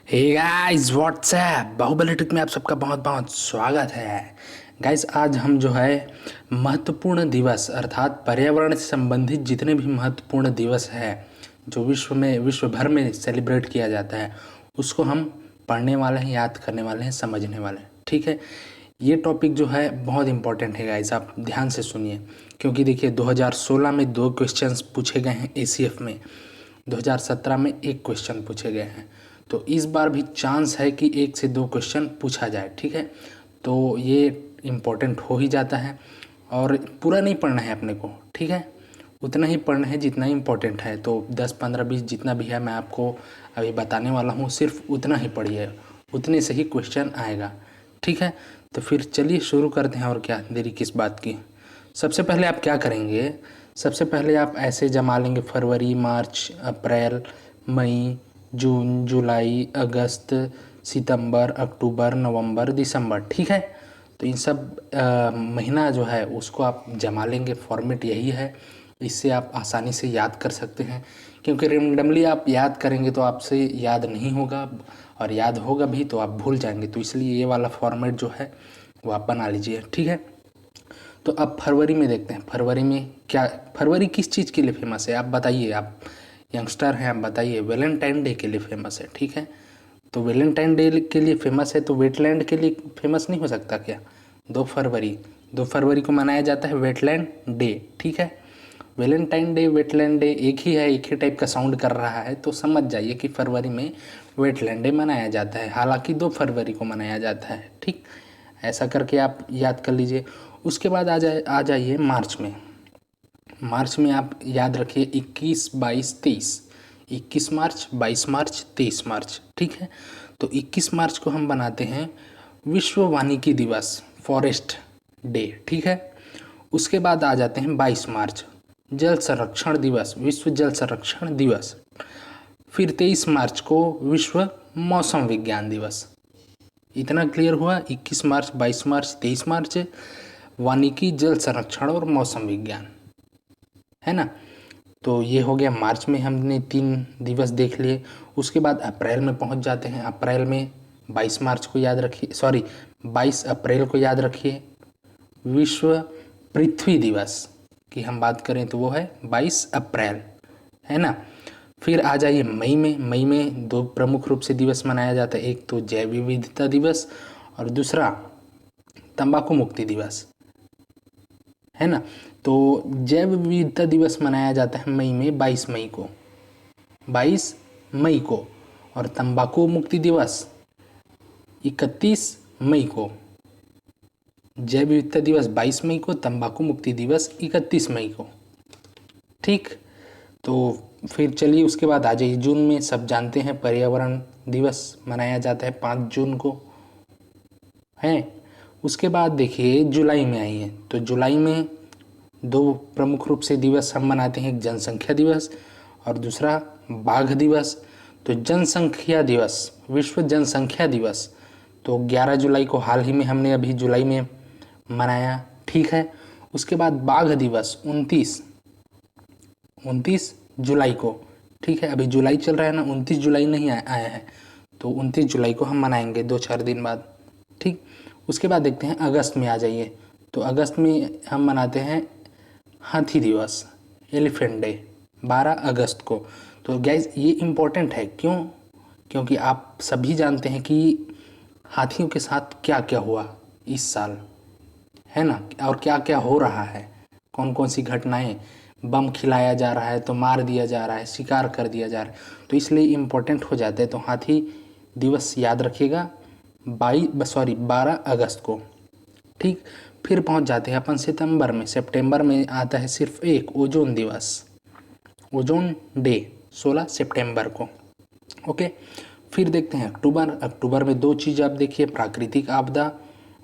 हे guys WhatsApp Baahubali trick में आप सबका बहुत बहुत स्वागत है। गाइस आज हम जो है महत्वपूर्ण दिवस अर्थात पर्यावरण से संबंधित जितने भी महत्वपूर्ण दिवस है जो विश्व भर में सेलिब्रेट किया जाता है उसको हम पढ़ने वाले हैं, याद करने वाले हैं, समझने वाले हैं। ठीक है, ये टॉपिक जो है बहुत इंपॉर्टेंट है गाइस, आप ध्यान से सुनिए। क्योंकि देखिए 2016 में 2 क्वेश्चंस पूछे गए हैं एसीएफ में, 2017 में 1 क्वेश्चन पूछे गए हैं। तो इस बार भी चांस है कि 1 से 2 क्वेश्चन पूछा जाए। ठीक है, तो ये इम्पोर्टेंट हो ही जाता है और पूरा नहीं पढ़ना है अपने को। ठीक है, उतना ही पढ़ना है जितना इम्पोर्टेंट है। तो 10, 15, 20 जितना भी है मैं आपको अभी बताने वाला हूँ, सिर्फ उतना ही पढ़िए, उतने से ही क्वेश्चन आएगा। ठीक है, तो फिर चलिए शुरू करते हैं। और क्या देरी किस बात की। सबसे पहले आप क्या करेंगे, सबसे पहले आप ऐसे जमा लेंगे फरवरी, मार्च, अप्रैल, मई, जून, जुलाई, अगस्त, सितंबर, अक्टूबर, नवंबर, दिसंबर। ठीक है, तो इन सब महीना जो है उसको आप जमा लेंगे। फॉर्मेट यही है, इससे आप आसानी से याद कर सकते हैं। क्योंकि रेंडमली आप याद करेंगे तो आपसे याद नहीं होगा, और याद होगा भी तो आप भूल जाएंगे। तो इसलिए ये वाला फॉर्मेट जो है वो आप बना लीजिए। ठीक है, तो अब फरवरी में देखते हैं। फरवरी में क्या, फरवरी किस चीज़ के लिए फेमस है आप बताइए। आप यंगस्टर हैं, आप बताइए। वैलेंटाइन डे के लिए फेमस है। ठीक है, तो वैलेंटाइन डे के लिए फेमस है तो वेटलैंड के लिए फेमस नहीं हो सकता क्या। 2 फरवरी को मनाया जाता है वेटलैंड डे। ठीक है, वैलेंटाइन डे वेटलैंड डे एक ही है, एक ही टाइप का साउंड कर रहा है। तो समझ जाइए कि फरवरी में वेटलैंड डे मनाया जाता है, हालांकि 2 फरवरी को मनाया जाता है। ठीक, ऐसा करके आप याद कर लीजिए। उसके बाद आ जाइए मार्च में। मार्च में आप याद रखिए 21, 22, 23। 21 मार्च, 22 मार्च, 23 मार्च। ठीक है, तो 21 मार्च को हम बनाते हैं विश्व वानिकी दिवस, फॉरेस्ट डे। ठीक है, उसके बाद आ जाते हैं 22 मार्च, जल संरक्षण दिवस, विश्व जल संरक्षण दिवस। फिर 23 मार्च को विश्व मौसम विज्ञान दिवस। इतना क्लियर हुआ। 21 मार्च, 22 मार्च, 23 मार्च वानिकी, जल संरक्षण और मौसम विज्ञान, है ना। तो ये हो गया मार्च में, हमने 3 दिवस देख लिए। उसके बाद अप्रैल में पहुंच जाते हैं। अप्रैल में 22 मार्च को याद रखिए, सॉरी 22 अप्रैल को याद रखिए, विश्व पृथ्वी दिवस की हम बात करें तो वो है 22 अप्रैल, है ना। फिर आ जाइए मई में। मई में 2 प्रमुख रूप से दिवस मनाया जाता है, एक तो जैव विविधता दिवस और दूसरा तंबाकू मुक्ति दिवस, है ना। तो जैव विविधता दिवस मनाया जाता है मई में, 22 मई को, 22 मई को। और तंबाकू मुक्ति दिवस 31 मई को। जैव विविधता दिवस 22 मई को, तंबाकू मुक्ति दिवस 31 मई को। ठीक, तो फिर चलिए उसके बाद आ जाइए जून में। सब जानते हैं पर्यावरण दिवस मनाया जाता है 5 जून को, है। उसके बाद देखिए जुलाई में आइए, तो जुलाई में 2 प्रमुख रूप से दिवस हम मनाते हैं, एक जनसंख्या दिवस और दूसरा बाघ दिवस। तो जनसंख्या दिवस, विश्व जनसंख्या दिवस तो 11 जुलाई को हाल ही में हमने अभी जुलाई में मनाया। ठीक है, उसके बाद बाघ दिवस 29 जुलाई को। ठीक है, अभी जुलाई चल रहा है ना, 29 जुलाई नहीं आया है, तो 29 जुलाई को हम मनाएंगे 2-4 दिन बाद। ठीक, उसके बाद देखते हैं अगस्त में आ जाइए। तो अगस्त में हम मनाते हैं हाथी दिवस, एलिफेंट डे, 12 अगस्त को। तो गाइज ये इम्पोर्टेंट है, क्यों? क्योंकि आप सभी जानते हैं कि हाथियों के साथ क्या क्या हुआ इस साल, है ना, और क्या क्या हो रहा है, कौन कौन सी घटनाएं। बम खिलाया जा रहा है तो मार दिया जा रहा है, शिकार कर दिया जा रहा है, तो इसलिए इम्पोर्टेंट हो जाता है। तो हाथी दिवस याद रखिएगा 12 अगस्त को। ठीक, फिर पहुंच जाते हैं अपन सितंबर में। सितंबर में आता है सिर्फ एक ओजोन दिवस, ओजोन डे, 16 सितंबर को। ओके, फिर देखते हैं अक्टूबर। अक्टूबर में 2 चीज़ आप देखिए, प्राकृतिक आपदा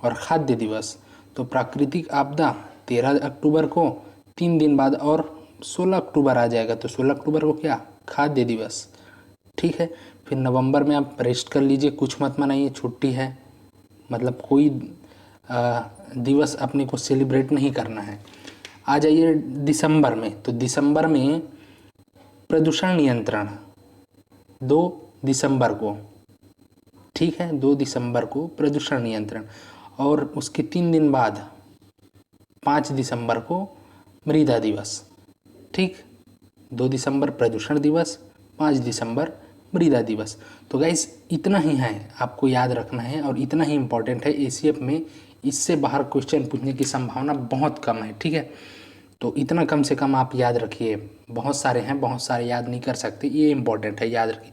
और खाद्य दिवस। तो प्राकृतिक आपदा 13 अक्टूबर को, 3 दिन बाद और 16 अक्टूबर आ जाएगा, तो 16 अक्टूबर को क्या, खाद्य दिवस। ठीक है, फिर नवंबर में आप रेस्ट कर लीजिए, कुछ मत मनाइए, छुट्टी है, मतलब कोई दिवस अपने को सेलिब्रेट नहीं करना है। आ जाइए दिसंबर में। तो दिसंबर में प्रदूषण नियंत्रण, 2 दिसंबर को। ठीक है। 2 दिसंबर को प्रदूषण नियंत्रण, और उसके 3 दिन बाद 5 दिसंबर को मृदा दिवस। ठीक, 2 दिसंबर प्रदूषण दिवस, 5 दिसंबर मृदा दिवस। तो गाइस इतना ही है आपको याद रखना है और इतना ही इम्पोर्टेंट है। एसीएफ में इससे बाहर क्वेश्चन पूछने की संभावना बहुत कम है। ठीक है, तो इतना कम से कम आप याद रखिए। बहुत सारे हैं, बहुत सारे याद नहीं कर सकते, ये इंपॉर्टेंट है, याद रखिए।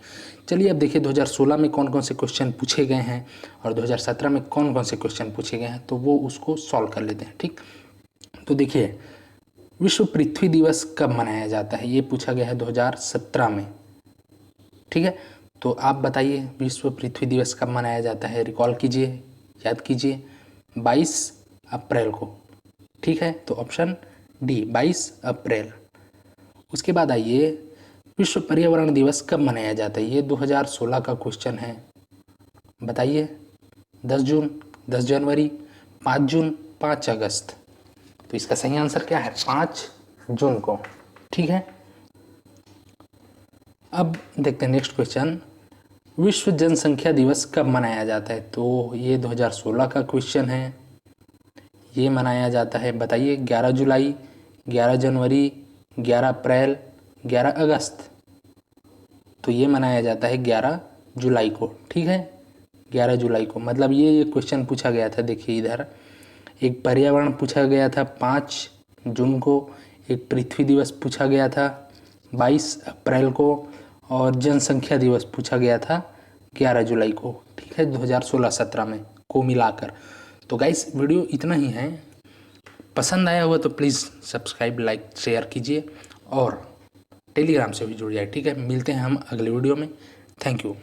चलिए अब देखिए 2016 में कौन कौन से क्वेश्चन पूछे गए हैं और 2017 में कौन कौन से क्वेश्चन पूछे गए हैं, तो वो उसको सॉल्व कर लेते हैं। ठीक, तो देखिए विश्व पृथ्वी दिवस कब मनाया जाता है, ये पूछा गया है 2017 में। ठीक है, तो आप बताइए विश्व पृथ्वी दिवस कब मनाया जाता है, रिकॉल कीजिए, याद कीजिए। 22 अप्रैल को। ठीक है, तो ऑप्शन डी 22 अप्रैल। उसके बाद आइए विश्व पर्यावरण दिवस कब मनाया जाता है, ये 2016 का क्वेश्चन है, बताइए। 10 जून, 10 जनवरी, 5 जून, 5 अगस्त। तो इसका सही आंसर क्या है, 5 जून को। ठीक है, अब देखते हैं नेक्स्ट क्वेश्चन, विश्व जनसंख्या दिवस कब मनाया जाता है, तो ये 2016 का क्वेश्चन है। ये मनाया जाता है, बताइए। 11 जुलाई, 11 जनवरी, 11 अप्रैल, 11 अगस्त। तो ये मनाया जाता है 11 जुलाई को। ठीक है, 11 जुलाई को, मतलब ये क्वेश्चन पूछा गया था। देखिए इधर एक पर्यावरण पूछा गया था 5 जून को, एक पृथ्वी दिवस पूछा गया था 22 अप्रैल को, और जनसंख्या दिवस पूछा गया था 11 जुलाई को। ठीक है, 2016-17 में को मिलाकर। तो गाइस वीडियो इतना ही है, पसंद आया हुआ तो प्लीज़ सब्सक्राइब, लाइक, शेयर कीजिए और टेलीग्राम से भी जुड़ जाए। ठीक है, मिलते हैं हम अगले वीडियो में। Thank you.